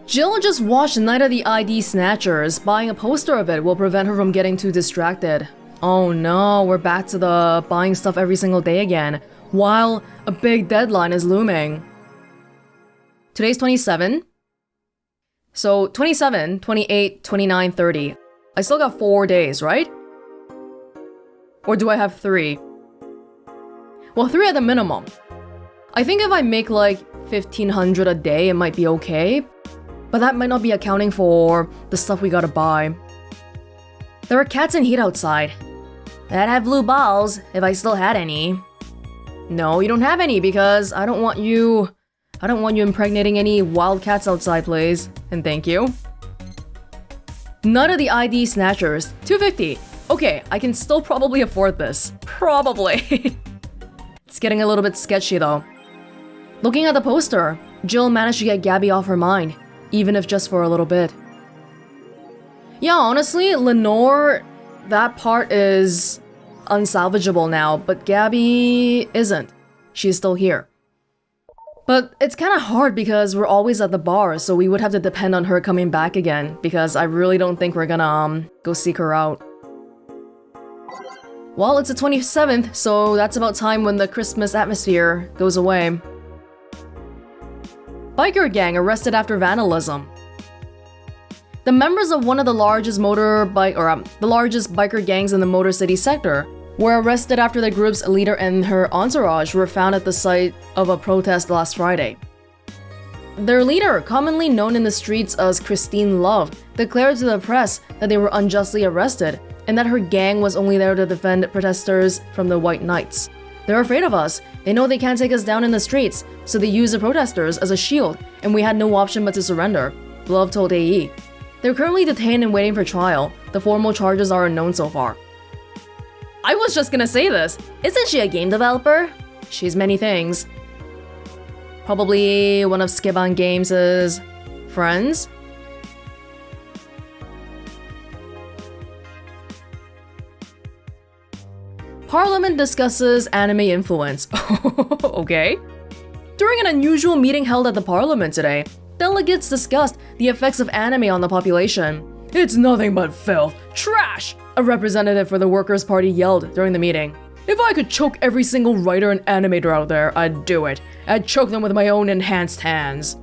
Jill just watched Night of the ID Snatchers. Buying a poster of it will prevent her from getting too distracted. Oh no, we're back to the buying stuff every single day again, while a big deadline is looming. Today's 27. So 27, 28, 29, 30. I still got 4 days, right? Or do I have 3? Well, 3 at the minimum. I think if I make like 1,500 a day, it might be okay. But that might not be accounting for the stuff we gotta buy. There are cats in heat outside. I'd have blue balls if I still had any. No, you don't have any because I don't want you impregnating any wild cats outside, please. And thank you. None of the ID Snatchers. $2.50. Okay, I can still probably afford this. Probably. It's getting a little bit sketchy though. Looking at the poster, Jill managed to get Gaby off her mind, even if just for a little bit. Yeah, honestly, Lenore, that part is unsalvageable now, but Gaby isn't. She's still here. But it's kind of hard because we're always at the bar, so we would have to depend on her coming back again, because I really don't think we're gonna go seek her out. Well, it's the 27th, so that's about time when the Christmas atmosphere goes away. Biker gang arrested after vandalism. The members of one of the largest biker gangs in the Motor City sector were arrested after the group's leader and her entourage were found at the site of a protest last Friday. Their leader, commonly known in the streets as Christine Love, declared to the press that they were unjustly arrested and that her gang was only there to defend protesters from the White Knights. They're afraid of us. They know they can't take us down in the streets, so they use the protesters as a shield, and we had no option but to surrender, Love told AE. They're currently detained and waiting for trial. The formal charges are unknown so far. I was just gonna say this. Isn't she a game developer? She's many things. Probably one of Sukeban Games' friends? Parliament discusses anime influence. Okay. During an unusual meeting held at the Parliament today, delegates discussed the effects of anime on the population. It's nothing but filth. Trash! A representative for the Workers' Party yelled during the meeting. If I could choke every single writer and animator out there, I'd do it. I'd choke them with my own enhanced hands.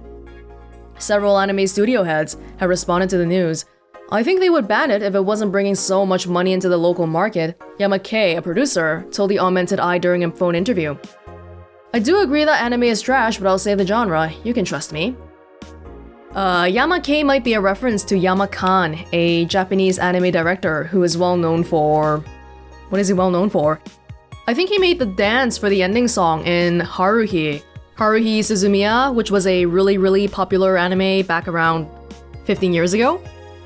Several anime studio heads have responded to the news. I think they would ban it if it wasn't bringing so much money into the local market, Yamake, a producer, told the Augmented Eye during a phone interview. I do agree that anime is trash, but I'll save the genre. You can trust me. Yamake might be a reference to Yamakan, a Japanese anime director who is well known for... What is he well known for? I think he made the dance for the ending song in Haruhi Suzumiya, which was a really popular anime back around 15 years ago.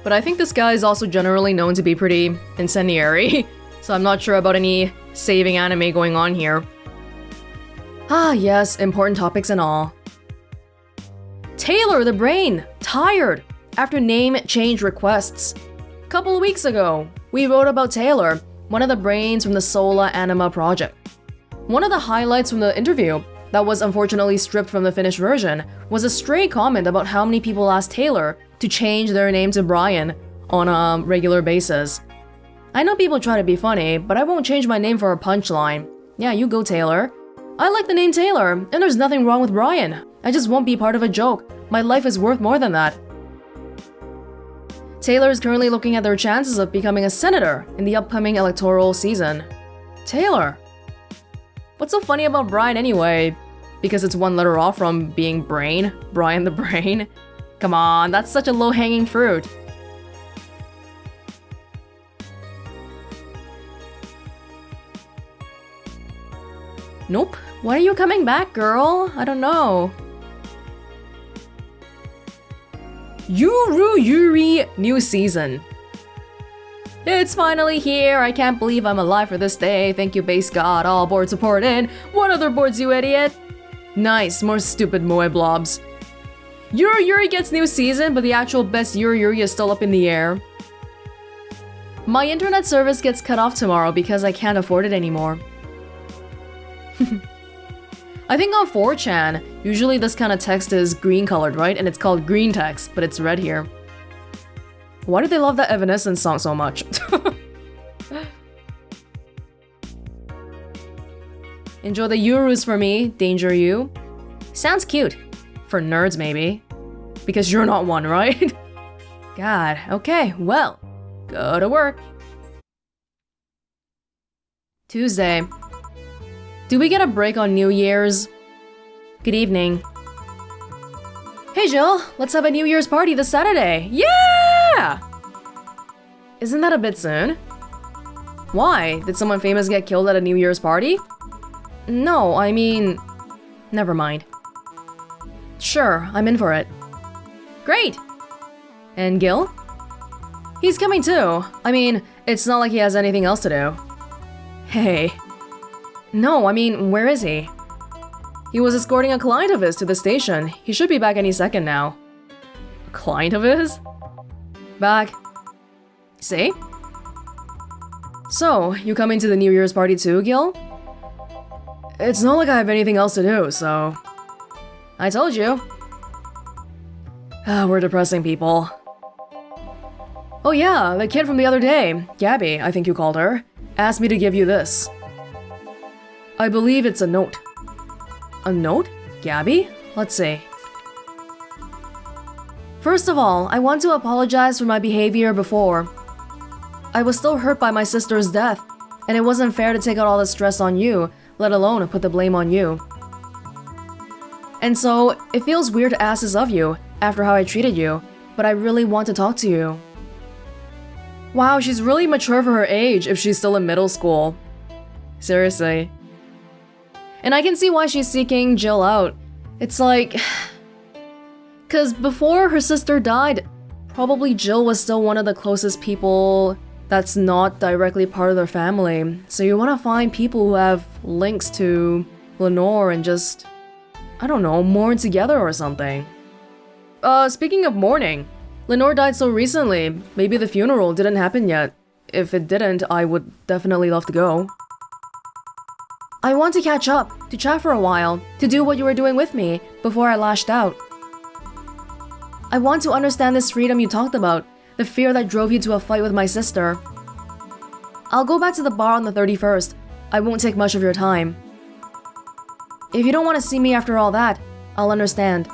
But I think this guy is also generally known to be pretty incendiary, so I'm not sure about any saving anime going on here. Ah yes, important topics and all. Taylor the Brain, tired, after name change requests. Couple of weeks ago, we wrote about Taylor, one of the brains from the Sola Anima project. One of the highlights from the interview, that was unfortunately stripped from the finished version, was a stray comment about how many people asked Taylor to change their name to Brian on a regular basis. I know people try to be funny, but I won't change my name for a punchline. Yeah, you go, Taylor. I like the name Taylor, and there's nothing wrong with Brian. I just won't be part of a joke. My life is worth more than that. Taylor is currently looking at their chances of becoming a senator in the upcoming electoral season. Taylor. What's so funny about Brian anyway? Because it's one letter off from being Brain, Brian the Brain. Come on, that's such a low-hanging fruit. Nope. When are you coming back, girl? I don't know. Yuru Yuri new season. It's finally here. I can't believe I'm alive for this day. Thank you, base god. All boards support in. What other boards, you idiot? Nice, more stupid moe blobs. Yuri Yuri gets new season, but the actual best Yuri Yuri is still up in the air. My internet service gets cut off tomorrow because I can't afford it anymore. I think on 4chan, usually this kind of text is green colored, right? And it's called green text, but it's red here. Why do they love that Evanescence song so much? Enjoy the Urus for me, Danger You. Sounds cute. For nerds, maybe. Because you're not one, right? God, okay, well, go to work. Tuesday. Do we get a break on New Year's? Good evening. Hey Jill, let's have a New Year's party this Saturday. Yeah! Isn't that a bit soon? Why? Did someone famous get killed at a New Year's party? No, I mean... Never mind. Sure, I'm in for it. Great! And Gil? He's coming too. I mean, it's not like he has anything else to do. Hey. No, I mean, where is he? He was escorting a client of his to the station. He should be back any second now. A client of his? Back. See? So, you coming to the New Year's party too, Gil? It's not like I have anything else to do, so... I told you. We're depressing people. Oh yeah, the kid from the other day, Gaby, I think you called her, asked me to give you this. I believe it's a note. A note? Gaby? Let's see. First of all, I want to apologize for my behavior before. I was still hurt by my sister's death, and it wasn't fair to take out all the stress on you, let alone put the blame on you. And so, it feels weird to ask this of you, after how I treated you, but I really want to talk to you. Wow, she's really mature for her age if she's still in middle school. Seriously. And I can see why she's seeking Jill out. It's like... 'Cause before her sister died, probably Jill was still one of the closest people that's not directly part of their family. So you want to find people who have links to Lenore and just... I don't know, mourn together or something. Speaking of mourning, Lenore died so recently. Maybe the funeral didn't happen yet. If it didn't, I would definitely love to go. I want to catch up, to chat for a while, to do what you were doing with me before I lashed out. I want to understand this freedom you talked about, the fear that drove you to a fight with my sister. I'll go back to the bar on the 31st. I won't take much of your time. If you don't want to see me after all that, I'll understand.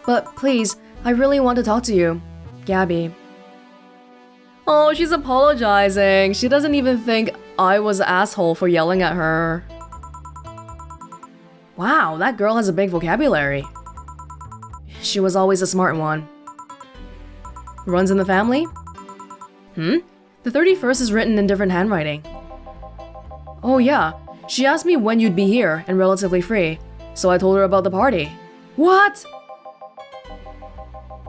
But please, I really want to talk to you. Gaby. Oh, she's apologizing. She doesn't even think I was an asshole for yelling at her. Wow, that girl has a big vocabulary. She was always a smart one. Runs in the family? The 31st is written in different handwriting. Oh yeah, she asked me when you'd be here and relatively free, so I told her about the party. What?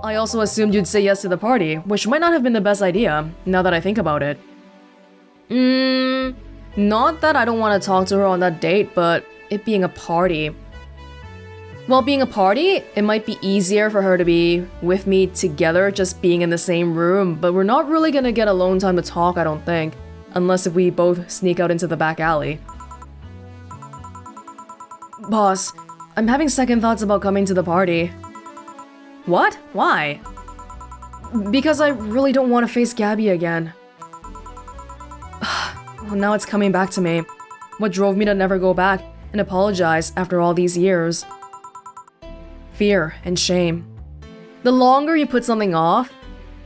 I also assumed you'd say yes to the party, which might not have been the best idea, now that I think about it. Not that I don't want to talk to her on that date, but it being a party. Well, being a party, it might be easier for her to be with me together, just being in the same room, but we're not really gonna get alone time to talk, I don't think. Unless if we both sneak out into the back alley. Boss, I'm having second thoughts about coming to the party. What? Why? Because I really don't want to face Gaby again. Well, now it's coming back to me. What drove me to never go back and apologize after all these years? Fear and shame. The longer you put something off,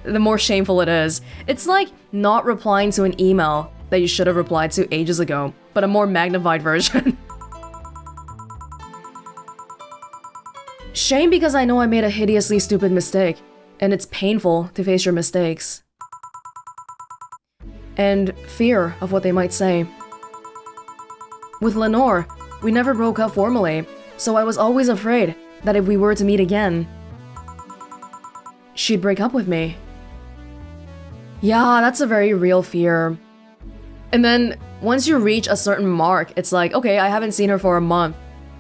the more shameful it is. It's like not replying to an email that you should have replied to ages ago, but a more magnified version. Shame because I know I made a hideously stupid mistake, and it's painful to face your mistakes. And fear of what they might say. With Lenore, we never broke up formally, so I was always afraid that if we were to meet again, she'd break up with me. Yeah, that's a very real fear. And then, once you reach a certain mark, it's like, okay, I haven't seen her for a month.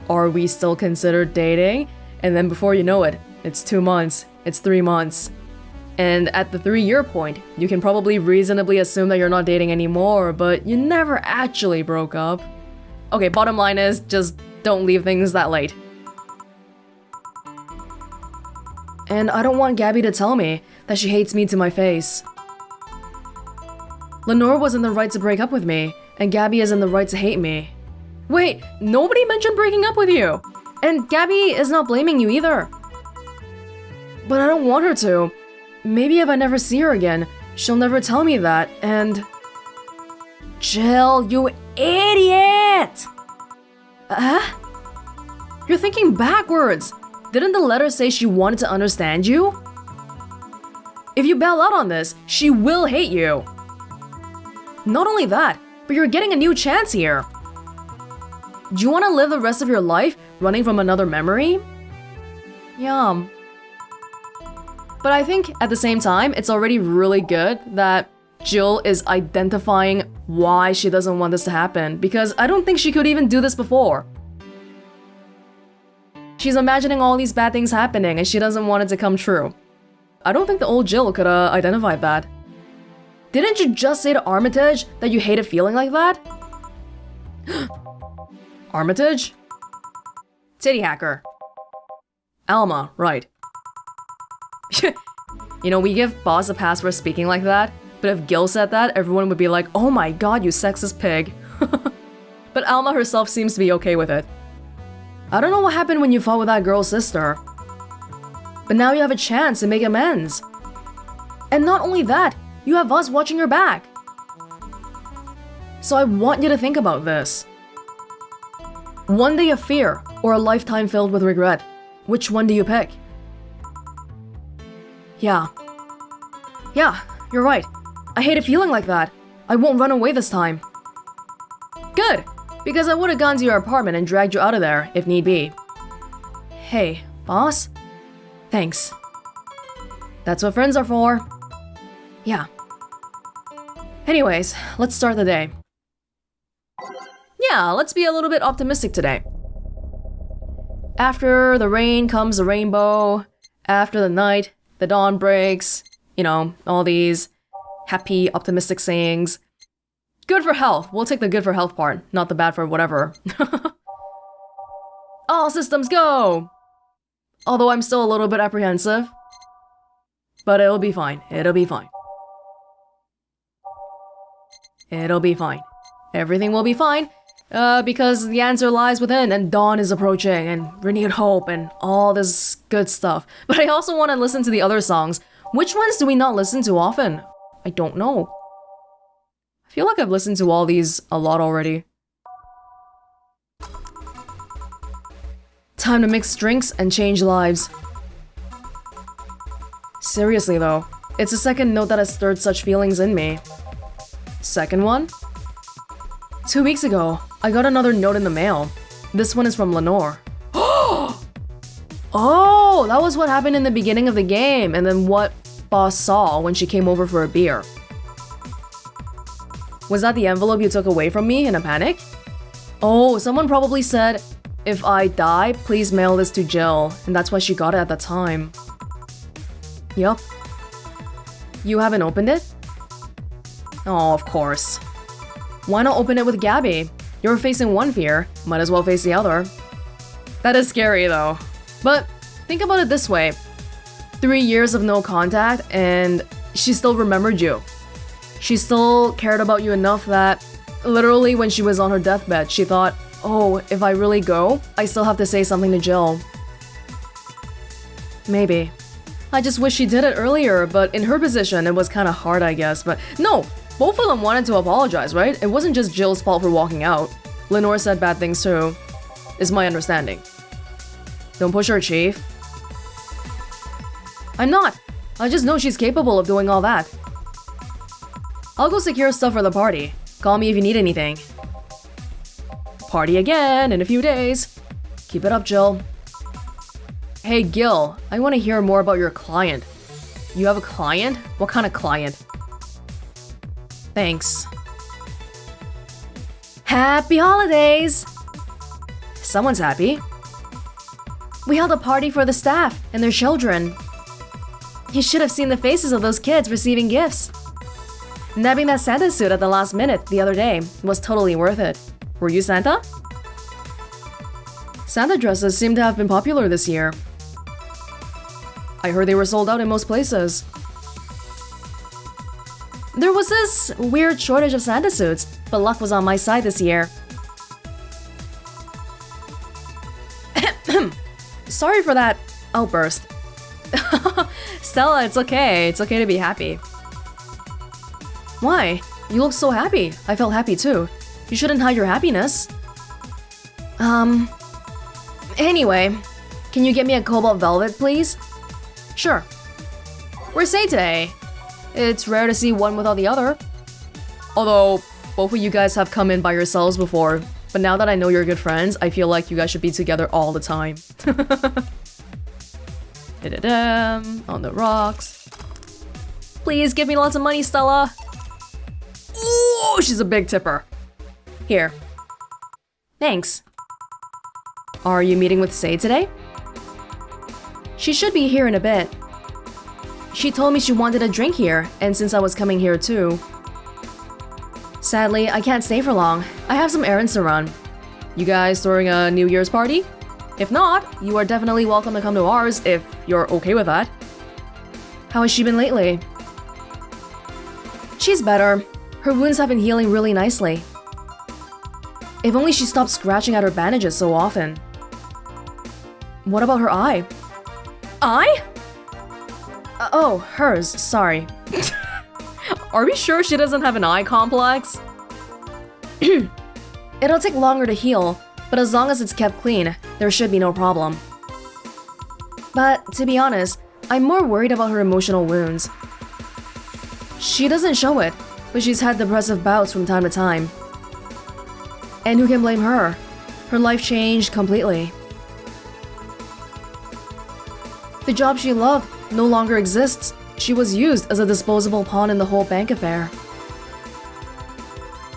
Are we still considered dating? And then before you know it, it's 2 months, it's 3 months. And at the 3-year point, you can probably reasonably assume that you're not dating anymore, but you never actually broke up. Okay, bottom line is, just Don't leave things that late. And I don't want Gaby to tell me that she hates me to my face. Lenore was in the right to break up with me, and Gaby is in the right to hate me. Wait, nobody mentioned breaking up with you! And Gaby is not blaming you either. But I don't want her to. Maybe if I never see her again, she'll never tell me that, and... Jill, you idiot! You're thinking backwards! Didn't the letter say she wanted to understand you? If you bail out on this, she will hate you. Not only that, but you're getting a new chance here. Do you want to live the rest of your life running from another memory? Yum. But I think at the same time, it's already really good that Jill is identifying why she doesn't want this to happen, because I don't think she could even do this before. She's imagining all these bad things happening and she doesn't want it to come true. I don't think the old Jill could identify that. Didn't you just say to Armitage that you hate a feeling like that? Armitage? Titty hacker. Alma, right. You know, we give Boss a pass for speaking like that, but if Gil said that, everyone would be like, oh my god, you sexist pig. But Alma herself seems to be okay with it. I don't know what happened when you fought with that girl's sister, but now you have a chance to make amends. And not only that, you have us watching your back. So I want you to think about this. One day of fear or a lifetime filled with regret. Which one do you pick? Yeah, you're right. I hate a feeling like that. I won't run away this time. Good, because I would have gone to your apartment and dragged you out of there if need be. Hey, boss? Thanks. That's what friends are for. Yeah. Anyways, let's start the day. Yeah, let's be a little bit optimistic today. After the rain comes the rainbow. After the night, the dawn breaks. You know, all these happy, optimistic sayings. Good for health. We'll take the good for health part, not the bad for whatever. All systems go! Although I'm still a little bit apprehensive. But it'll be fine. It'll be fine. It'll be fine. Everything will be fine. Because the answer lies within, and dawn is approaching, and renewed hope, and all this good stuff. But I also want to listen to the other songs. Which ones do we not listen to often? I don't know. I feel like I've listened to all these a lot already. Time to mix drinks and change lives. Seriously though, it's the second note that has stirred such feelings in me. Second one? 2 weeks ago, I got another note in the mail. This one is from Lenore. Oh, that was what happened in the beginning of the game, and then what Boss saw when she came over for a beer. Was that the envelope you took away from me in a panic? Oh, someone probably said, if I die, please mail this to Jill, and that's why she got it at the time. Yup. You haven't opened it? Oh, of course. Why not open it with Gaby? You're facing one fear, might as well face the other. That is scary though. But think about it this way. 3 years of no contact and she still remembered you. She still cared about you enough that literally when she was on her deathbed, she thought, oh, if I really go, I still have to say something to Jill. Maybe. I just wish she did it earlier, but in her position, it was kind of hard, I guess. But no, both of them wanted to apologize, right? It wasn't just Jill's fault for walking out. Lenore said bad things too, is my understanding. Don't push her, Chief. I'm not. I just know she's capable of doing all that. I'll go secure stuff for the party. Call me if you need anything. Party again in a few days. Keep it up, Jill. Hey, Gil, I want to hear more about your client. You have a client? What kind of client? Thanks. Happy holidays! Someone's happy. We held a party for the staff and their children. You should have seen the faces of those kids receiving gifts. Nabbing that Santa suit at the last minute the other day was totally worth it. Were you Santa? Santa dresses seem to have been popular this year. I heard they were sold out in most places. There was this weird shortage of Santa suits, but luck was on my side this year. Sorry for that outburst. Stella, it's okay. It's okay to be happy. Why? You look so happy. I felt happy too. You shouldn't hide your happiness. Anyway, can you get me a cobalt velvet, please? Sure. Where's Say today? It's rare to see one without the other. Although, both of you guys have come in by yourselves before, but now that I know you're good friends, I feel like you guys should be together all the time. On the rocks. Please give me lots of money, Stella. Ooh, she's a big tipper. Here. Thanks. Are you meeting with Say today? She should be here in a bit. She told me she wanted a drink here, and since I was coming here too. Sadly, I can't stay for long. I have some errands to run. You guys throwing a New Year's party? If not, you are definitely welcome to come to ours if you're okay with that. How has she been lately? She's better. Her wounds have been healing really nicely. If only she stopped scratching at her bandages so often. What about her eye? Eye? Oh, hers, sorry. Are we sure she doesn't have an eye complex? It'll take longer to heal, but as long as it's kept clean, there should be no problem. But to be honest, I'm more worried about her emotional wounds. She doesn't show it, but she's had depressive bouts from time to time. And who can blame her? Her life changed completely. The job she loved no longer exists. She was used as a disposable pawn in the whole bank affair.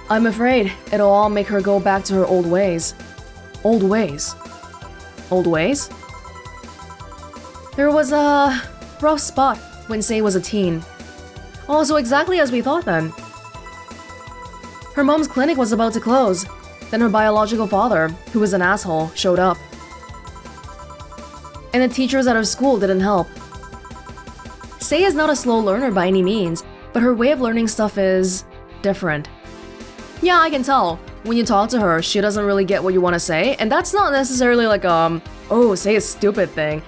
I'm afraid it'll all make her go back to her old ways. Old ways? Old ways? There was a rough spot when Say was a teen. Also exactly as we thought then. Her mom's clinic was about to close. Then her biological father, who was an asshole, showed up. And the teachers at her school didn't help. Say is not a slow learner by any means, but her way of learning stuff is different. Yeah, I can tell. When you talk to her, she doesn't really get what you want to say, and that's not necessarily like oh, say a stupid thing.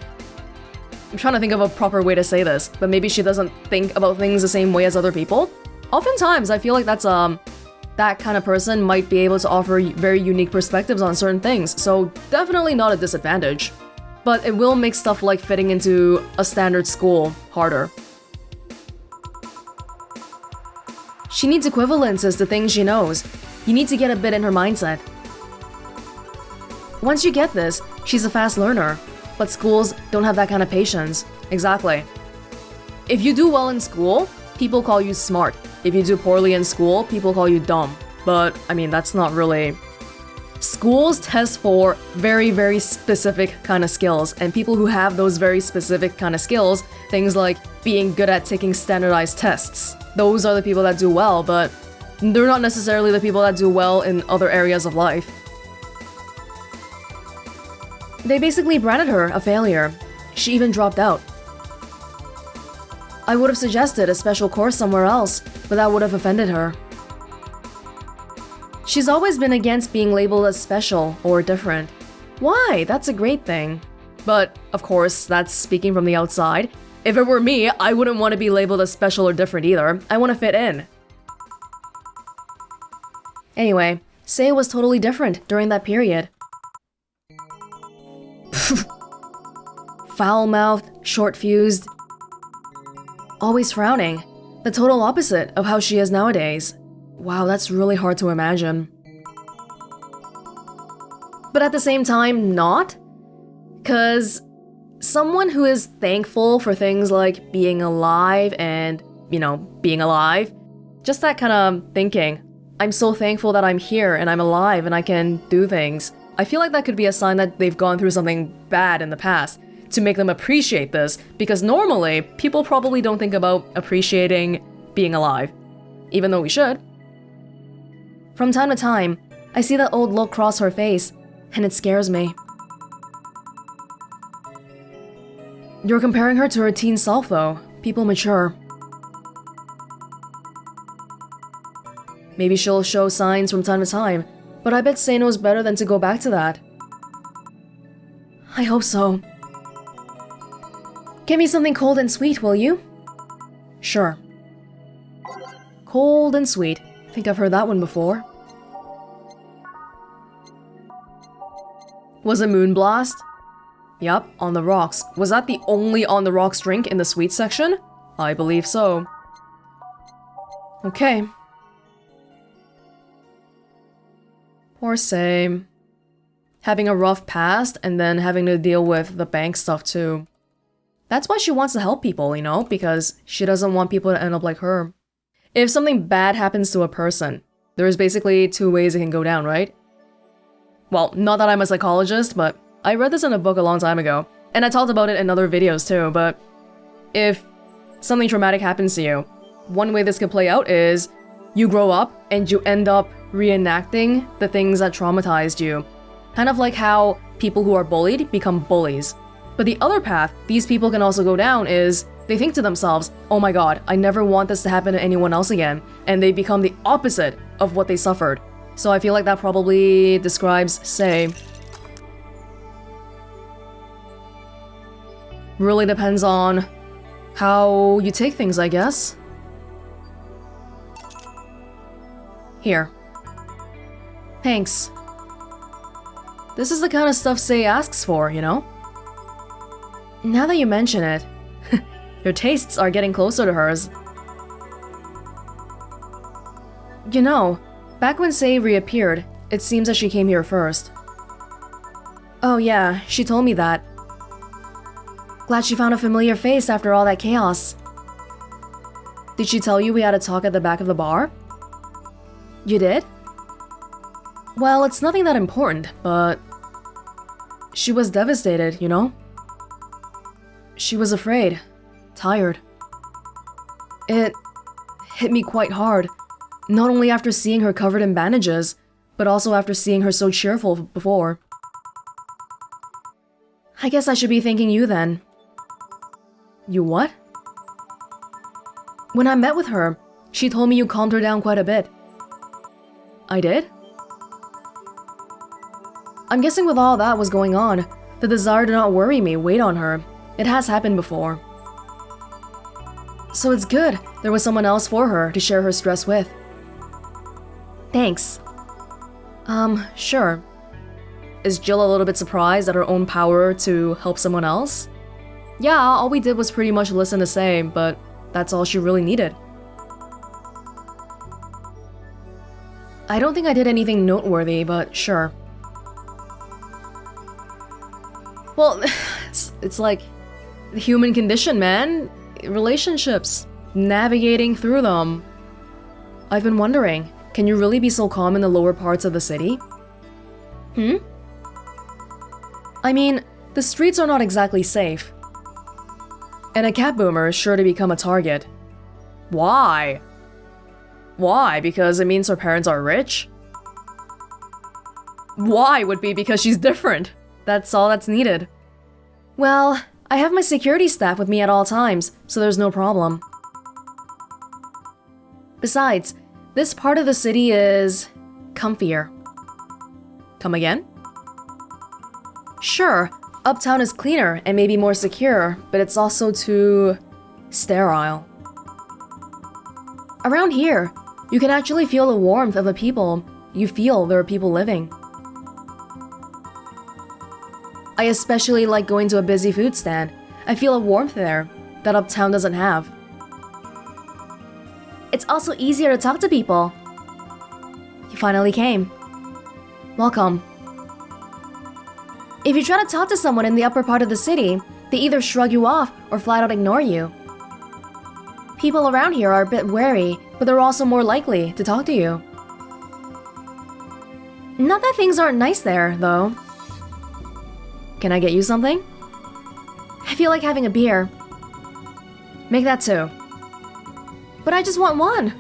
I'm trying to think of a proper way to say this, but maybe she doesn't think about things the same way as other people. Oftentimes, I feel like that's that kind of person might be able to offer very unique perspectives on certain things, so definitely not a disadvantage. But it will make stuff like fitting into a standard school harder. She needs equivalences to things she knows. You need to get a bit in her mindset. Once you get this, she's a fast learner, but schools don't have that kind of patience. Exactly. If you do well in school, people call you smart. If you do poorly in school, people call you dumb. But, I mean, that's not really... Schools test for very, very specific kind of skills, and people who have those very specific kind of skills, things like being good at taking standardized tests, those are the people that do well, but they're not necessarily the people that do well in other areas of life. They basically branded her a failure. She even dropped out. I would have suggested a special course somewhere else, but that would have offended her. She's always been against being labeled as special or different. Why? That's a great thing. But, of course, that's speaking from the outside. If it were me, I wouldn't want to be labeled as special or different either. I want to fit in. Anyway, Say was totally different during that period. Foul-mouthed, short-fused, always frowning. The total opposite of how she is nowadays. Wow, that's really hard to imagine. But at the same time, not? 'Cause someone who is thankful for things like being alive and, being alive, just that kind of thinking. I'm so thankful that I'm here and I'm alive and I can do things. I feel like that could be a sign that they've gone through something bad in the past to make them appreciate this, because normally people probably don't think about appreciating being alive, even though we should. From time to time, I see that old look cross her face, and it scares me. You're comparing her to her teen self, though. People mature. Maybe she'll show signs from time to time, but I bet Sei knows better than to go back to that. I hope so. Give me something cold and sweet, will you? Sure. Cold and sweet. I think I've heard that one before. Was it Moonblast? Yup, on the rocks. Was that the only on the rocks drink in the sweet section? I believe so. Okay. Poor Sei. Having a rough past and then having to deal with the bank stuff too. That's why she wants to help people, you know, because she doesn't want people to end up like her. If something bad happens to a person, there's basically two ways it can go down, right? Well, not that I'm a psychologist, but I read this in a book a long time ago, and I talked about it in other videos too, but if something traumatic happens to you, one way this could play out is you grow up and you end up reenacting the things that traumatized you. Kind of like how people who are bullied become bullies. But the other path these people can also go down is they think to themselves, oh my god, I never want this to happen to anyone else again, and they become the opposite of what they suffered. So I feel like that probably describes Sei. Really depends on how you take things, I guess. Here. Thanks. This is the kind of stuff Sei asks for, you know? Now that you mention it, your tastes are getting closer to hers. You know, back when Sei reappeared, it seems that she came here first. Oh yeah, she told me that. Glad she found a familiar face after all that chaos. Did she tell you we had a talk at the back of the bar? You did? Well, it's nothing that important, but she was devastated, you know? She was afraid, tired. It hit me quite hard, not only after seeing her covered in bandages, but also after seeing her so cheerful before. I guess I should be thanking you then. You what? When I met with her, she told me you calmed her down quite a bit. I did? I'm guessing with all that was going on, the desire to not worry me weighed on her. It has happened before. So it's good there was someone else for her to share her stress with. Thanks. Sure. Is Jill a little bit surprised at her own power to help someone else? Yeah, all we did was pretty much listen to Sei, but that's all she really needed. I don't think I did anything noteworthy, but sure. Well, it's like the human condition, man. Relationships. Navigating through them. I've been wondering, can you really be so calm in the lower parts of the city? I mean, the streets are not exactly safe. And a cat boomer is sure to become a target. Why? Why? Because it means her parents are rich? Why would be because she's different. That's all that's needed. Well, I have my security staff with me at all times, so there's no problem. Besides, this part of the city is comfier. Come again? Sure, Uptown is cleaner and maybe more secure, but it's also too sterile. Around here, you can actually feel the warmth of the people. You feel there are people living. I especially like going to a busy food stand. I feel a warmth there that Uptown doesn't have. It's also easier to talk to people. You finally came. Welcome. If you try to talk to someone in the upper part of the city, they either shrug you off or flat out ignore you. People around here are a bit wary, but they're also more likely to talk to you. Not that things aren't nice there, though. Can I get you something? I feel like having a beer. Make that two. But I just want one.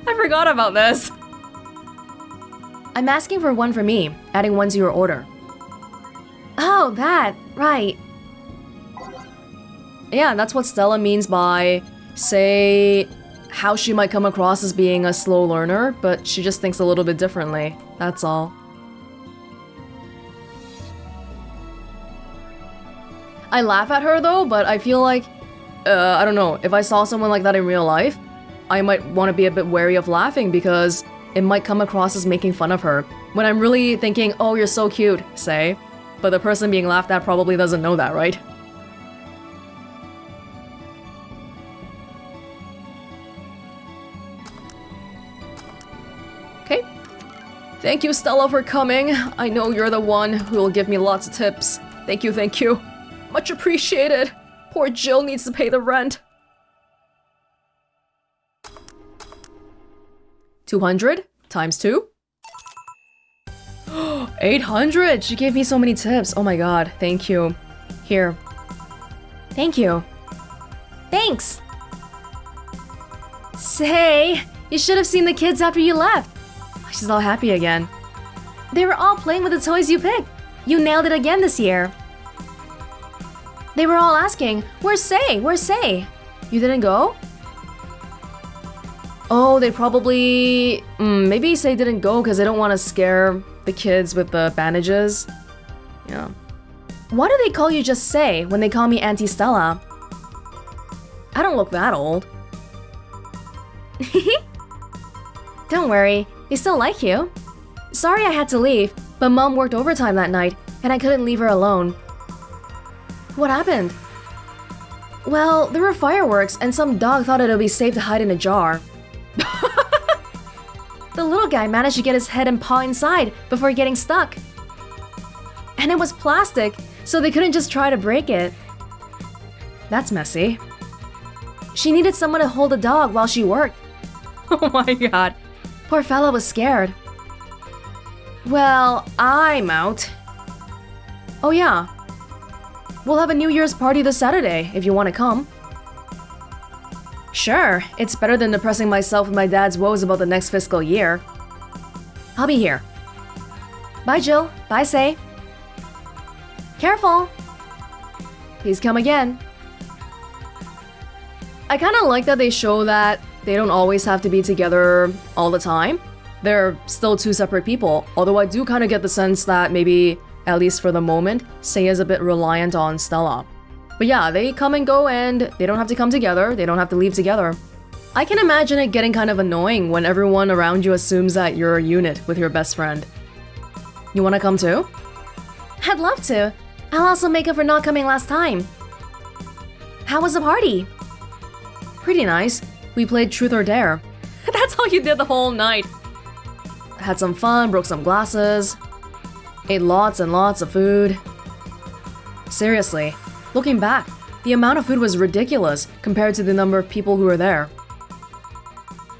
I forgot about this. I'm asking for one for me, adding one to your order. Oh, that, right. Yeah, that's what Stella means by, say, how she might come across as being a slow learner, but she just thinks a little bit differently. That's all. I laugh at her though, but I feel like, I don't know, if I saw someone like that in real life, I might want to be a bit wary of laughing because it might come across as making fun of her. When I'm really thinking, oh, you're so cute, say, but the person being laughed at probably doesn't know that, right? Okay. Thank you, Stella, for coming. I know you're the one who will give me lots of tips. Thank you, thank you. Much appreciated. Poor Jill needs to pay the rent. 200 times 2. 800! She gave me so many tips. Oh my god, thank you. Here. Thank you. Thanks! Say, you should have seen the kids after you left. She's all happy again. They were all playing with the toys you picked. You nailed it again this year. They were all asking, where's Say? Where's Say? You didn't go? Oh, they probably... maybe Say didn't go because they don't want to scare the kids with the bandages. Yeah. Why do they call you just Say when they call me Auntie Stella? I don't look that old. Don't worry, they still like you. Sorry I had to leave, but Mom worked overtime that night and I couldn't leave her alone. What happened? Well, there were fireworks and some dog thought it would be safe to hide in a jar. The little guy managed to get his head and paw inside before getting stuck. And it was plastic, so they couldn't just try to break it. That's messy. She needed someone to hold the dog while she worked. Oh my god. Poor fella was scared. Well, I'm out. Oh yeah. We'll have a New Year's party this Saturday, if you want to come. Sure, it's better than depressing myself with my dad's woes about the next fiscal year. I'll be here. Bye, Jill. Bye, Say. Careful. Please come again. I kind of like that they show that they don't always have to be together all the time. They're still two separate people, although I do kind of get the sense that maybe, at least for the moment, Say is a bit reliant on Stella. But yeah, they come and go and they don't have to come together, they don't have to leave together. I can imagine it getting kind of annoying when everyone around you assumes that you're a unit with your best friend. You wanna come too? I'd love to. I'll also make up for not coming last time. How was the party? Pretty nice. We played Truth or Dare. That's all you did the whole night. Had some fun, broke some glasses. Ate lots and lots of food. Seriously, looking back, the amount of food was ridiculous compared to the number of people who were there.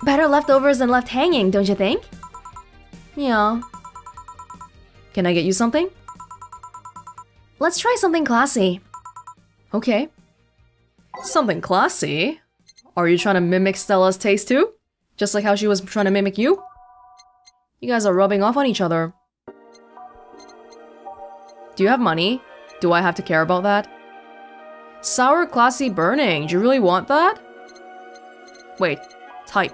Better leftovers than left hanging, don't you think? Yeah. Can I get you something? Let's try something classy. Okay. Something classy? Are you trying to mimic Stella's taste too? Just like how she was trying to mimic you? You guys are rubbing off on each other. Do you have money? Do I have to care about that? Sour classy burning. Do you really want that? Wait. Type.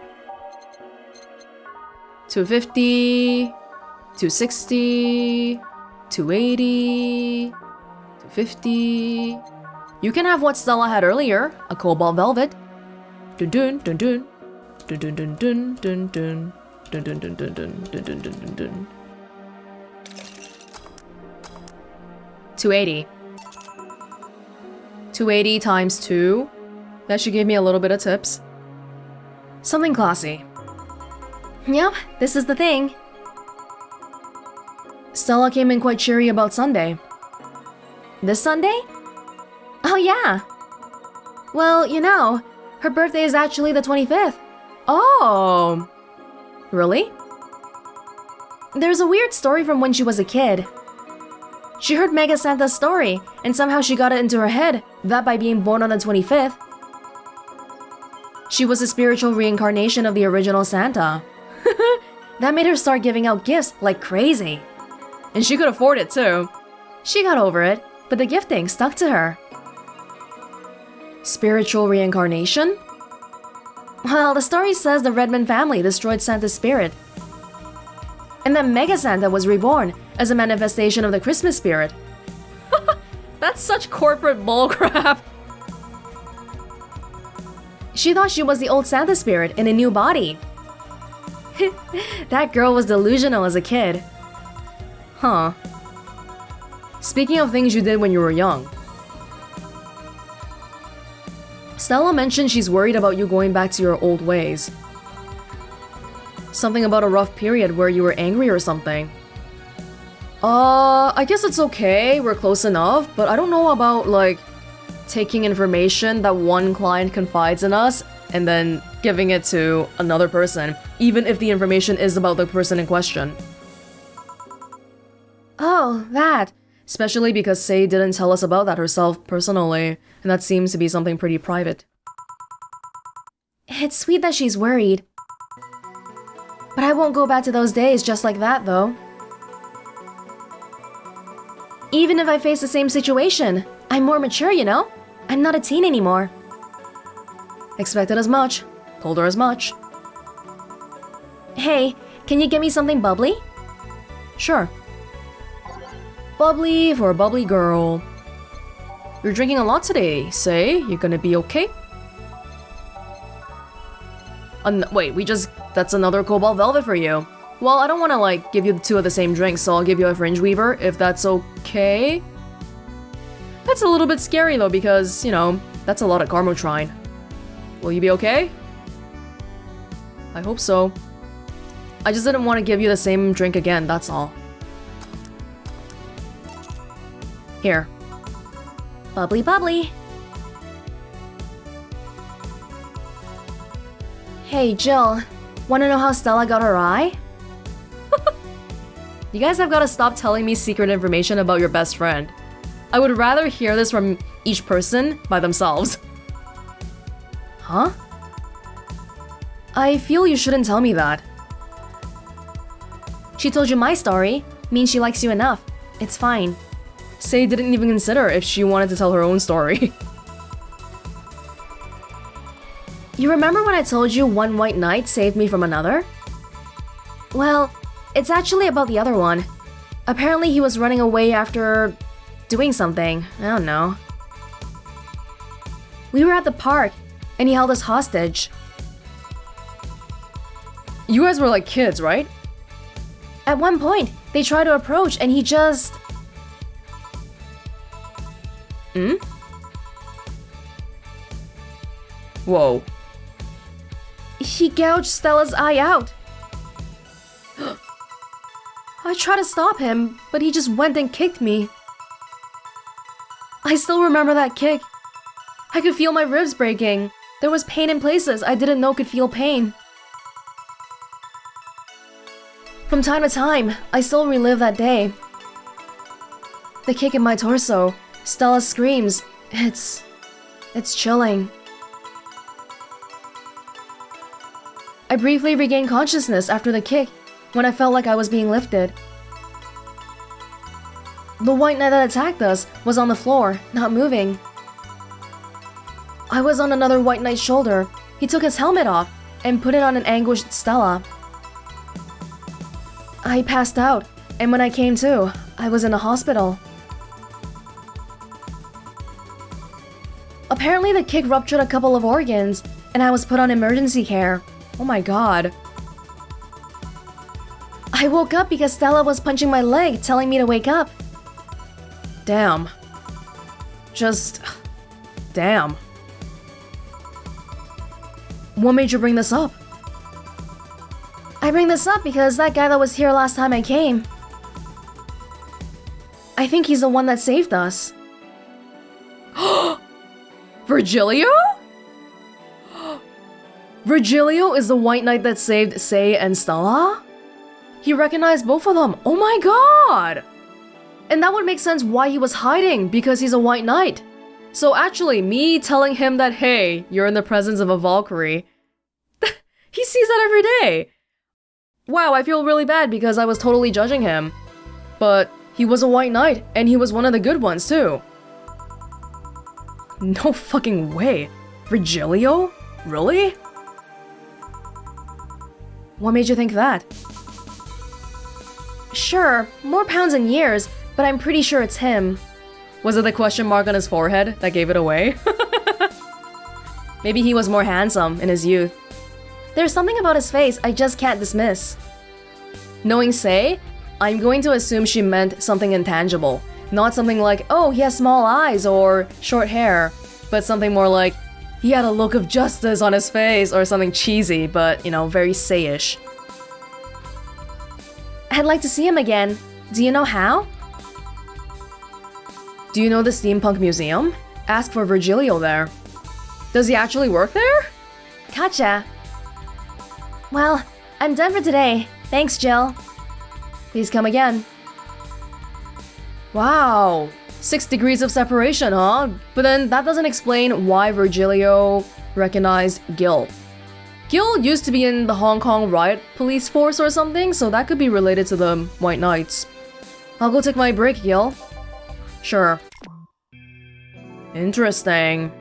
250, 260, 280, 250. You can have what Stella had earlier, a cobalt velvet. Dun dun dun dun dun dun dun dun dun dun dun dun dun dun dun dun dun dun. 280. 280 times 2. That should give me a little bit of tips. Something classy. Yep, this is the thing. Stella came in quite cheery about Sunday. This Sunday? Oh yeah. Well, you know, her birthday is actually the 25th. Oh. Really? There's a weird story from when she was a kid. She heard Mega Santa's story, and somehow she got it into her head that by being born on the 25th, she was a spiritual reincarnation of the original Santa. That made her start giving out gifts like crazy. And she could afford it too. She got over it, but the gifting stuck to her. Spiritual reincarnation? Well, the story says the Redmond family destroyed Santa's spirit. And then Mega Santa was reborn as a manifestation of the Christmas spirit. That's such corporate bullcrap. She thought she was the old Santa spirit in a new body. That girl was delusional as a kid. Huh. Speaking of things you did when you were young. Stella mentioned she's worried about you going back to your old ways. Something about a rough period where you were angry or something. I guess it's okay, we're close enough, but I don't know about, like, taking information that one client confides in us and then giving it to another person, even if the information is about the person in question. Oh, that. Especially because Sei didn't tell us about that herself personally, and that seems to be something pretty private. It's sweet that she's worried. But I won't go back to those days just like that, though. Even if I face the same situation, I'm more mature, you know? I'm not a teen anymore. Expected as much. Told her as much. Hey, can you get me something bubbly? Sure. Bubbly for a bubbly girl. You're drinking a lot today, Sei. You gonna be okay? Wait, that's another Cobalt Velvet for you. Well, I don't want to, like, give you two of the same drinks, so I'll give you a Fringe Weaver, if that's okay. That's a little bit scary, though, because, you know, that's a lot of Carmotrine. Will you be okay? I hope so. I just didn't want to give you the same drink again, that's all. Here. Bubbly bubbly. Hey, Jill. Wanna know how Stella got her eye? You guys have gotta stop telling me secret information about your best friend. I would rather hear this from each person by themselves. Huh? I feel you shouldn't tell me that. She told you my story. Means she likes you enough. It's fine. Sei didn't even consider if she wanted to tell her own story. You remember when I told you one white knight saved me from another? Well, it's actually about the other one. Apparently he was running away after doing something. I don't know. We were at the park, and he held us hostage. You guys were like kids, right? At one point, they tried to approach, and he just... Whoa. He gouged Stella's eye out. I tried to stop him, but he just went and kicked me. I still remember that kick. I could feel my ribs breaking. There was pain in places I didn't know could feel pain. From time to time, I still relive that day. The kick in my torso, Stella's screams, it's chilling. I briefly regained consciousness after the kick, when I felt like I was being lifted. The white knight that attacked us was on the floor, not moving. I was on another white knight's shoulder. He took his helmet off and put it on an anguished Stella. I passed out, and when I came to, I was in a hospital. Apparently the kick ruptured a couple of organs, and I was put on emergency care. Oh my god. I woke up because Stella was punching my leg, telling me to wake up. Damn. Just... damn. What made you bring this up? I bring this up because that guy that was here last time I came. I think he's the one that saved us. Virgilio? Virgilio is the white knight that saved Sei and Stella? He recognized both of them. Oh my god! And that would make sense why he was hiding, because he's a white knight. So actually, me telling him that, hey, you're in the presence of a Valkyrie, he sees that every day. Wow, I feel really bad because I was totally judging him. But he was a white knight, and he was one of the good ones too. No fucking way. Virgilio? Really? What made you think that? Sure, more pounds and years, but I'm pretty sure it's him. Was it the question mark on his forehead that gave it away? Maybe he was more handsome in his youth. There's something about his face I just can't dismiss. Knowing Sei, I'm going to assume she meant something intangible. Not something like, oh, he has small eyes or short hair, but something more like, he had a look of justice on his face or something cheesy, but, you know, very Sei-ish. I'd like to see him again. Do you know how? Do you know the Steampunk Museum? Ask for Virgilio there. Does he actually work there? Gotcha. Well, I'm done for today. Thanks, Jill. Please come again. Wow, 6 degrees of separation, huh? But then that doesn't explain why Virgilio recognized Gil. Gil used to be in the Hong Kong riot police force or something, so that could be related to the White Knights. I'll go take my break, Gil. Sure. Interesting.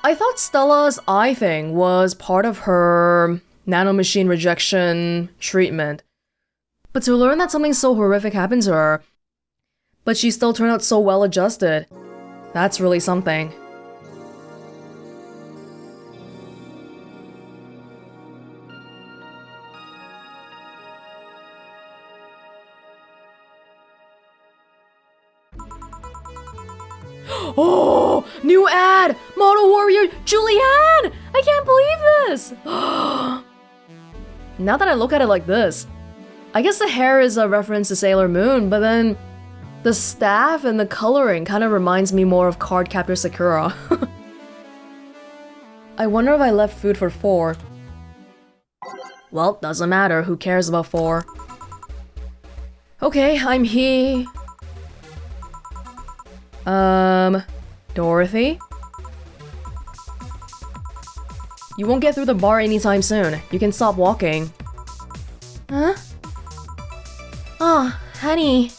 I thought Stella's eye thing was part of her nanomachine rejection treatment. But to learn that something so horrific happened to her, but she still turned out so well adjusted, that's really something. Oh, new ad! Model Warrior Julianne! I can't believe this! Now that I look at it like this, I guess the hair is a reference to Sailor Moon, but then the staff and the coloring kind of reminds me more of Cardcaptor Sakura. I wonder if I left food for 4. Well, doesn't matter, who cares about 4? Okay, I'm here. Dorothy? You won't get through the bar anytime soon. You can stop walking. Huh? Oh, honey.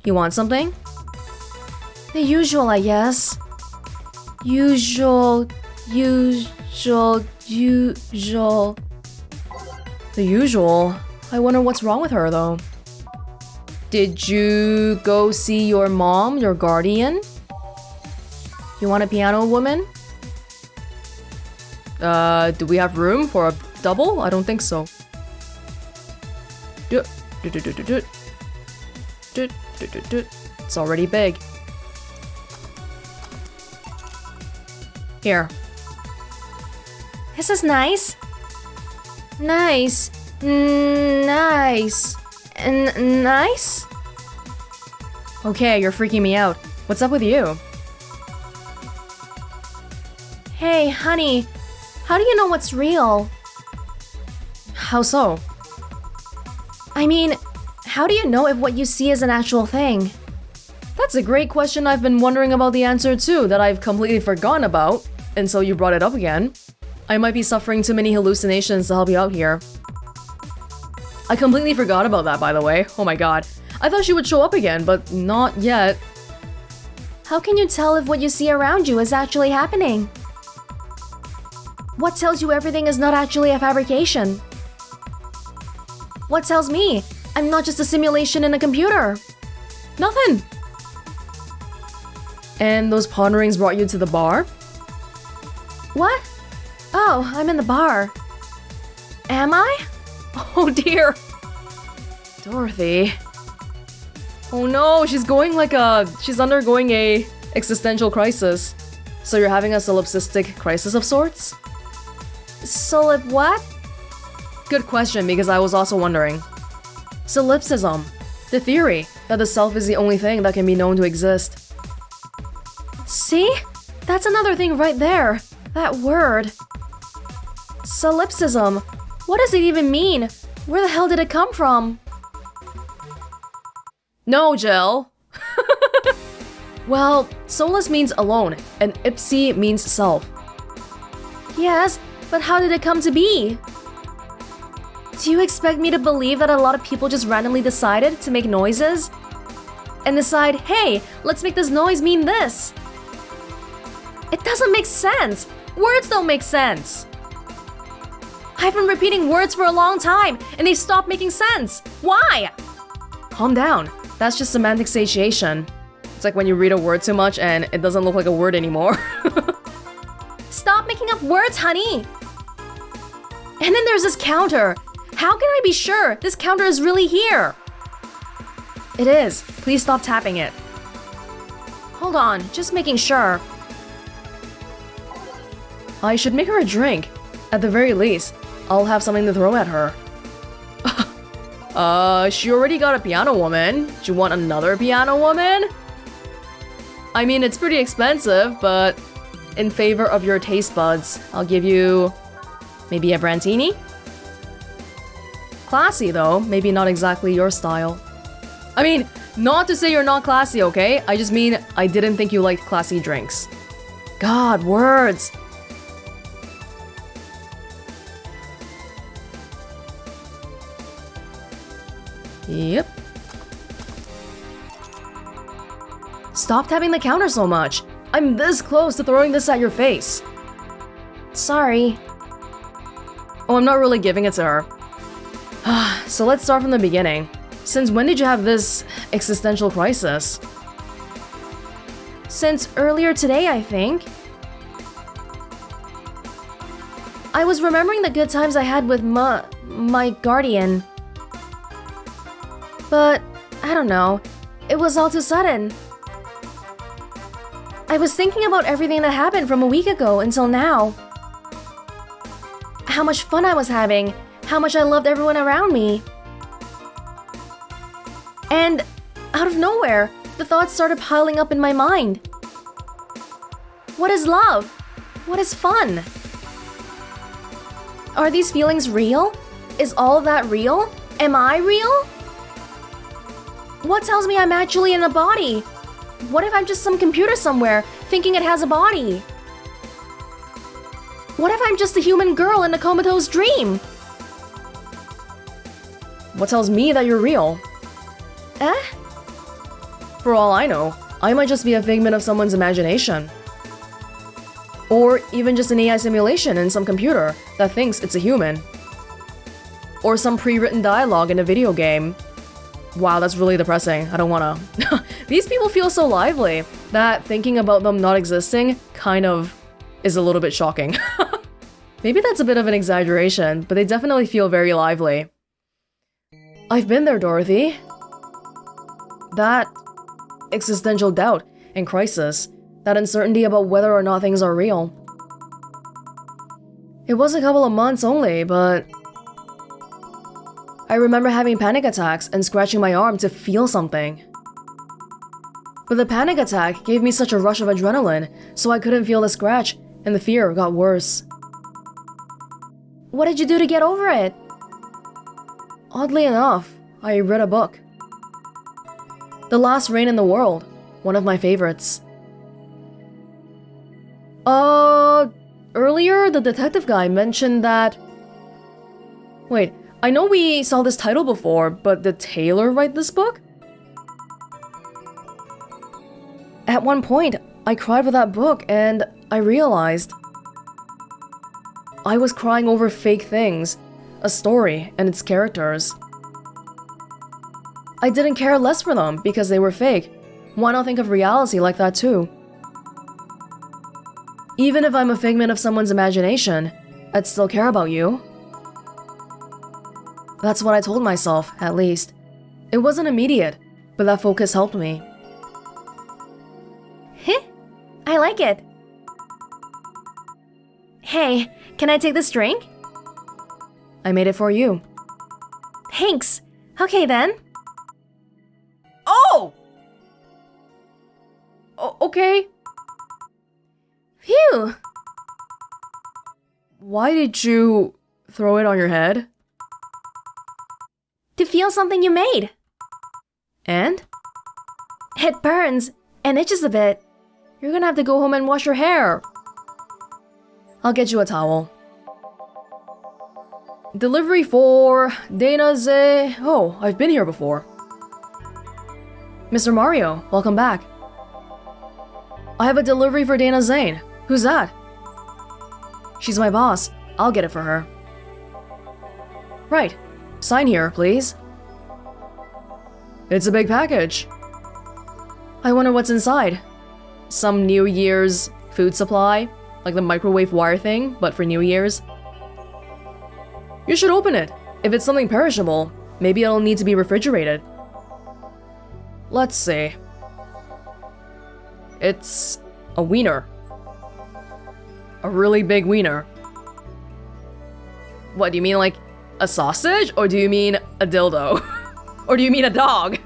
You want something? The usual, I guess. Usual. The usual? I wonder what's wrong with her, though. Did you go see your mom, your guardian? You want a piano woman? Do we have room for a double? I don't think so. It's already big. Here. This is nice. Nice. Nice. Nice? Okay, you're freaking me out. What's up with you? Hey, honey. How do you know what's real? How so? I mean, how do you know if what you see is an actual thing? That's a great question I've been wondering about the answer too, that I've completely forgotten about, and so you brought it up again. I might be suffering too many hallucinations to help you out here. I completely forgot about that, by the way. Oh my god. I thought she would show up again, but not yet. How can you tell if what you see around you is actually happening? What tells you everything is not actually a fabrication? What tells me I'm not just a simulation in a computer? Nothing. And those ponderings brought you to the bar? What? Oh, I'm in the bar. Am I? Oh dear. Dorothy. Oh no, she's undergoing a existential crisis. So you're having a solipsistic crisis of sorts? Solip what? Good question, because I was also wondering. Solipsism. The theory that the self is the only thing that can be known to exist. See? That's another thing right there. That word. Solipsism. What does it even mean? Where the hell did it come from? No, Jill. Well, solus means alone, and ipsi means self. Yes, but how did it come to be? Do you expect me to believe that a lot of people just randomly decided to make noises? And decide, hey, let's make this noise mean this? It doesn't make sense! Words don't make sense! I've been repeating words for a long time, and they stopped making sense! Why? Calm down. That's just semantic satiation. It's like when you read a word too much and it doesn't look like a word anymore. Stop making up words, honey! And then there's this counter. How can I be sure this counter is really here? It is. Please stop tapping it. Hold on, just making sure. I should make her a drink. At the very least, I'll have something to throw at her. She already got a piano woman. Do you want another piano woman? I mean, it's pretty expensive, but in favor of your taste buds, I'll give you maybe a Brantini? Classy though, maybe not exactly your style. I mean, not to say you're not classy, okay? I just mean I didn't think you liked classy drinks. God, words! Yep. Stop tapping the counter so much! I'm this close to throwing this at your face. Sorry. Oh, I'm not really giving it to her. So let's start from the beginning. Since when did you have this existential crisis? Since earlier today, I think. I was remembering the good times I had with my guardian. But, I don't know. It was all too sudden. I was thinking about everything that happened from a week ago until now. How much fun I was having. How much I loved everyone around me. And, out of nowhere, the thoughts started piling up in my mind. What is love? What is fun? Are these feelings real? Is all of that real? Am I real? What tells me I'm actually in a body? What if I'm just some computer somewhere, thinking it has a body? What if I'm just a human girl in a comatose dream? What tells me that you're real? Eh? For all I know, I might just be a figment of someone's imagination. Or even just an AI simulation in some computer that thinks it's a human. Or some pre-written dialogue in a video game. Wow, that's really depressing. I don't wanna. These people feel so lively that thinking about them not existing kind of is a little bit shocking. Maybe that's a bit of an exaggeration, but they definitely feel very lively. I've been there, Dorothy. That existential doubt and crisis, that uncertainty about whether or not things are real. It was a couple of months only, but I remember having panic attacks and scratching my arm to feel something. But the panic attack gave me such a rush of adrenaline, so I couldn't feel the scratch, and the fear got worse. What did you do to get over it? Oddly enough, I read a book. The Last Reign in the World, one of my favorites. Earlier the detective guy mentioned that... Wait, I know we saw this title before, but did Taylor write this book? At one point, I cried with that book and I realized I was crying over fake things, a story and its characters. I didn't care less for them because they were fake. Why not think of reality like that too? Even if I'm a figment of someone's imagination, I'd still care about you. That's what I told myself, at least. It wasn't immediate, but that focus helped me. Heh, I like it. Hey, can I take this drink? I made it for you. Thanks. Okay then. Oh! Okay. Phew. Why did you throw it on your head? To feel something you made. And? It burns and itches a bit. You're gonna have to go home and wash your hair. I'll get you a towel. Delivery for Dana's. Oh, I've been here before. Mr. Mario, welcome back. I have a delivery for Dana Zane. Who's that? She's my boss. I'll get it for her. Right. Sign here, please. It's a big package. I wonder what's inside. Some New Year's food supply, like the microwave wire thing, but for New Year's. You should open it. If it's something perishable, maybe it'll need to be refrigerated. Let's see. It's a wiener. A really big wiener. What, do you mean like a sausage? Or do you mean a dildo? Or do you mean a dog?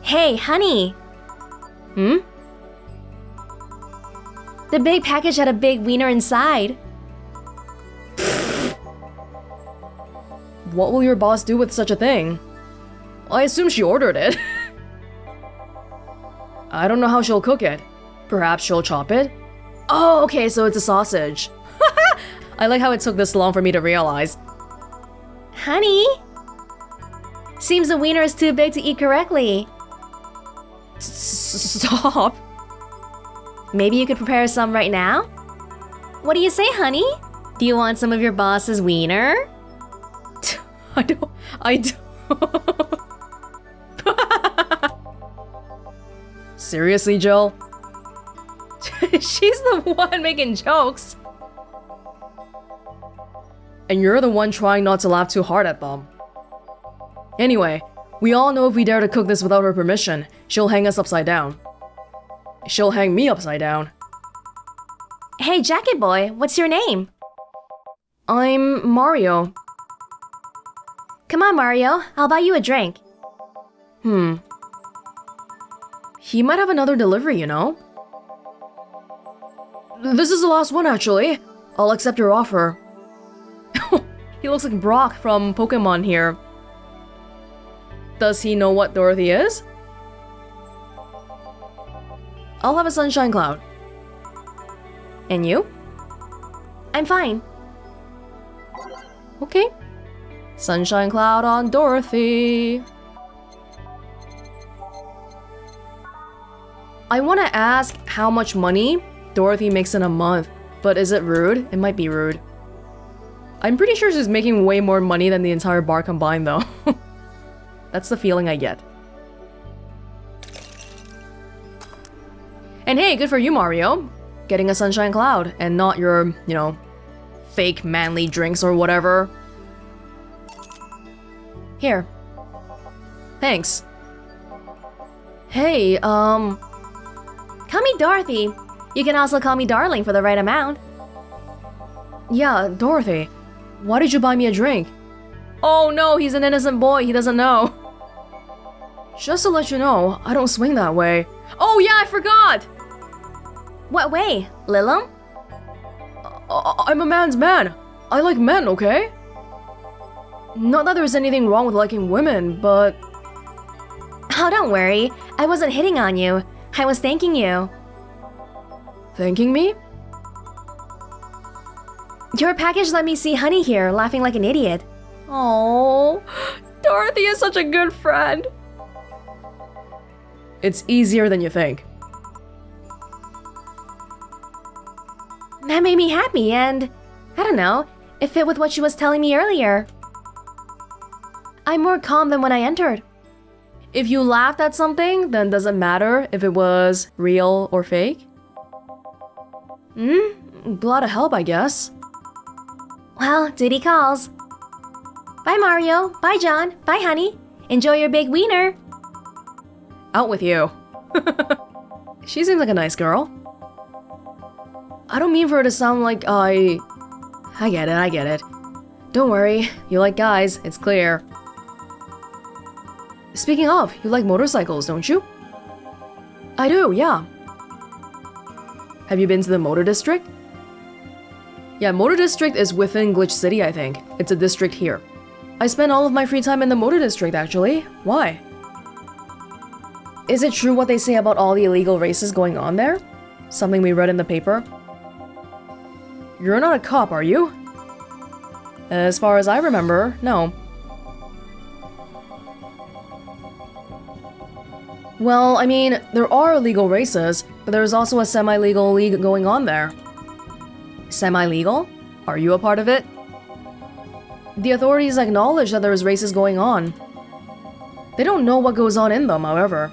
Hey, honey. Hmm? The big package had a big wiener inside. What will your boss do with such a thing? I assume she ordered it. I don't know how she'll cook it. Perhaps she'll chop it? Oh, okay, so it's a sausage. I like how it took this long for me to realize. Honey? Seems the wiener is too big to eat correctly. Stop. Maybe you could prepare some right now? What do you say, honey? Do you want some of your boss's wiener? I don't. Seriously, Jill? She's the one making jokes. And you're the one trying not to laugh too hard at them. Anyway, we all know if we dare to cook this without her permission, she'll hang us upside down. She'll hang me upside down. Hey, jacket boy, what's your name? I'm Mario. Come on, Mario, I'll buy you a drink. He might have another delivery, you know? This is the last one, actually. I'll accept your offer. He looks like Brock from Pokemon here. Does he know what Dorothy is? I'll have a sunshine cloud. And you? I'm fine. Okay. Sunshine cloud on Dorothy. I want to ask how much money Dorothy makes in a month, but is it rude? It might be rude. I'm pretty sure she's making way more money than the entire bar combined, though. That's the feeling I get. And hey, good for you, Mario. Getting a sunshine cloud and not your, you know, fake manly drinks or whatever. Here. Thanks. Hey, Call me Dorothy. You can also call me darling for the right amount. Yeah, Dorothy. Why did you buy me a drink? Oh no, he's an innocent boy, he doesn't know. Just to let you know, I don't swing that way. Oh yeah, I forgot! What way, Lilum? I'm a man's man. I like men, okay? Not that there's anything wrong with liking women, but... Oh, don't worry. I wasn't hitting on you. I was thanking you. Thanking me? Your package let me see Honey here, laughing like an idiot. Oh, Dorothy is such a good friend. It's easier than you think. That made me happy and, I don't know, it fit with what she was telling me earlier. I'm more calm than when I entered. If you laughed at something, then does it matter if it was real or fake? Glad to help, I guess. Well, duty calls. Bye, Mario. Bye, John. Bye, honey. Enjoy your big wiener. Out with you. She seems like a nice girl. I don't mean for her to sound like I get it. Don't worry, you like guys, it's clear. Speaking of, you like motorcycles, don't you? I do, yeah. Have you been to the Motor District? Yeah, Motor District is within Glitch City, I think. It's a district here. I spend all of my free time in the Motor District, actually. Why? Is it true what they say about all the illegal races going on there? Something we read in the paper? You're not a cop, are you? As far as I remember, no. Well, I mean, there are illegal races, but there's also a semi-legal league going on there. Semi-legal? Are you a part of it? The authorities acknowledge that there's races going on. They don't know what goes on in them, however.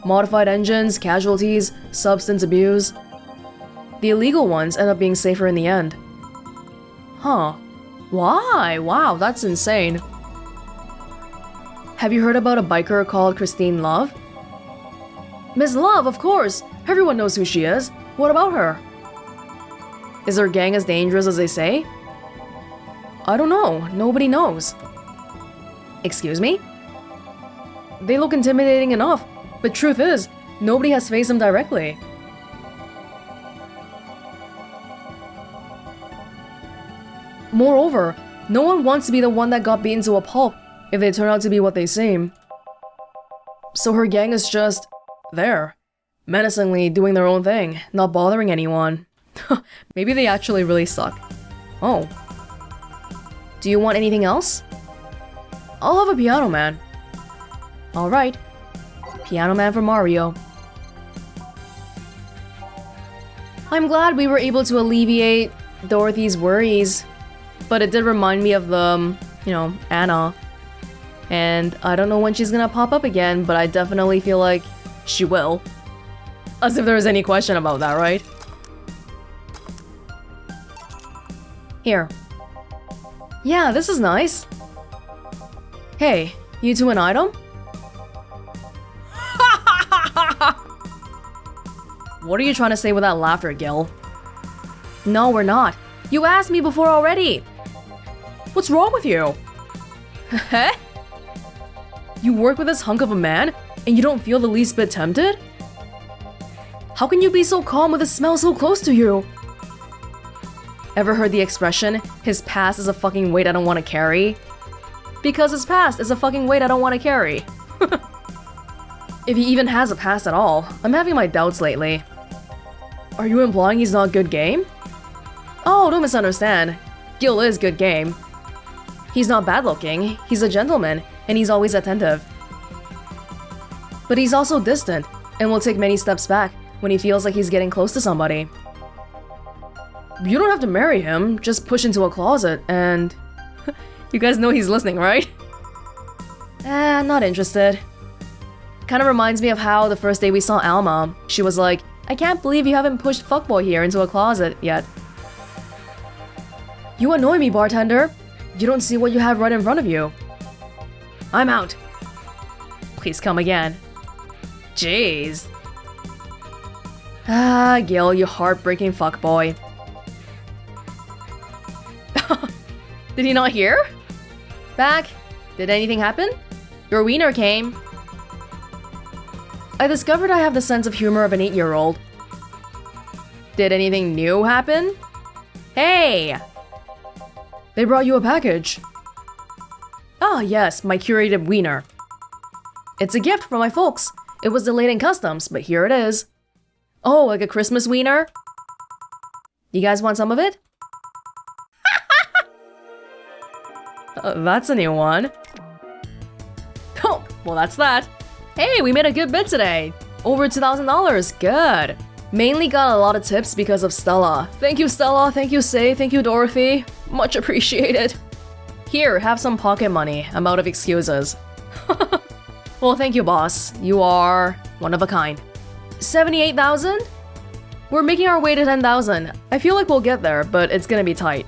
Modified engines, casualties, substance abuse. The illegal ones end up being safer in the end. Huh. Why? Wow, that's insane. Have you heard about a biker called Christine Love? Miss Love, of course! Everyone knows who she is. What about her? Is her gang as dangerous as they say? I don't know. Nobody knows. Excuse me? They look intimidating enough, but truth is, nobody has faced them directly. Moreover, no one wants to be the one that got beaten to a pulp if they turn out to be what they seem. So her gang is just there, menacingly doing their own thing, not bothering anyone. Maybe they actually really suck. Oh. Do you want anything else? I'll have a piano man. Alright. Piano man for Mario. I'm glad we were able to alleviate Dorothy's worries, but it did remind me of the, Anna. And I don't know when she's gonna pop up again, but I definitely feel like she will. As if there was any question about that, right? Here. Yeah, this is nice. Hey, you two an item? What are you trying to say with that laughter, Gil? No, we're not. You asked me before already. What's wrong with you? Heh? You work with this hunk of a man, and you don't feel the least bit tempted? How can you be so calm with a smell so close to you? Ever heard the expression, his past is a fucking weight I don't want to carry? Because his past is a fucking weight I don't want to carry. If he even has a past at all, I'm having my doubts lately. Are you implying he's not good game? Oh, don't misunderstand. Gil is good game. He's not bad looking, he's a gentleman, and he's always attentive. But he's also distant, and will take many steps back when he feels like he's getting close to somebody. You don't have to marry him, just push into a closet and... You guys know he's listening, right? Not interested. Kinda reminds me of how the first day we saw Alma, she was like, I can't believe you haven't pushed fuckboy here into a closet yet. You annoy me, bartender. You don't see what you have right in front of you. I'm out. Please come again. Jeez. Ah, Gil, you heartbreaking fuckboy. Did he not hear? Back? Did anything happen? Your wiener came. I discovered I have the sense of humor of an 8-year-old. Did anything new happen? Hey! They brought you a package. Ah, yes, my curated wiener. It's a gift from my folks. It was delayed in customs, but here it is. Oh, like a Christmas wiener? You guys want some of it? That's a new one. Oh, well that's that. Hey, we made a good bid today. Over $2,000, good. Mainly got a lot of tips because of Stella. Thank you, Stella, thank you, Say, thank you, Dorothy. Much appreciated. Here, have some pocket money. I'm out of excuses. Well, thank you, boss. You are one of a kind. 78,000? We're making our way to 10,000. I feel like we'll get there, but it's gonna be tight.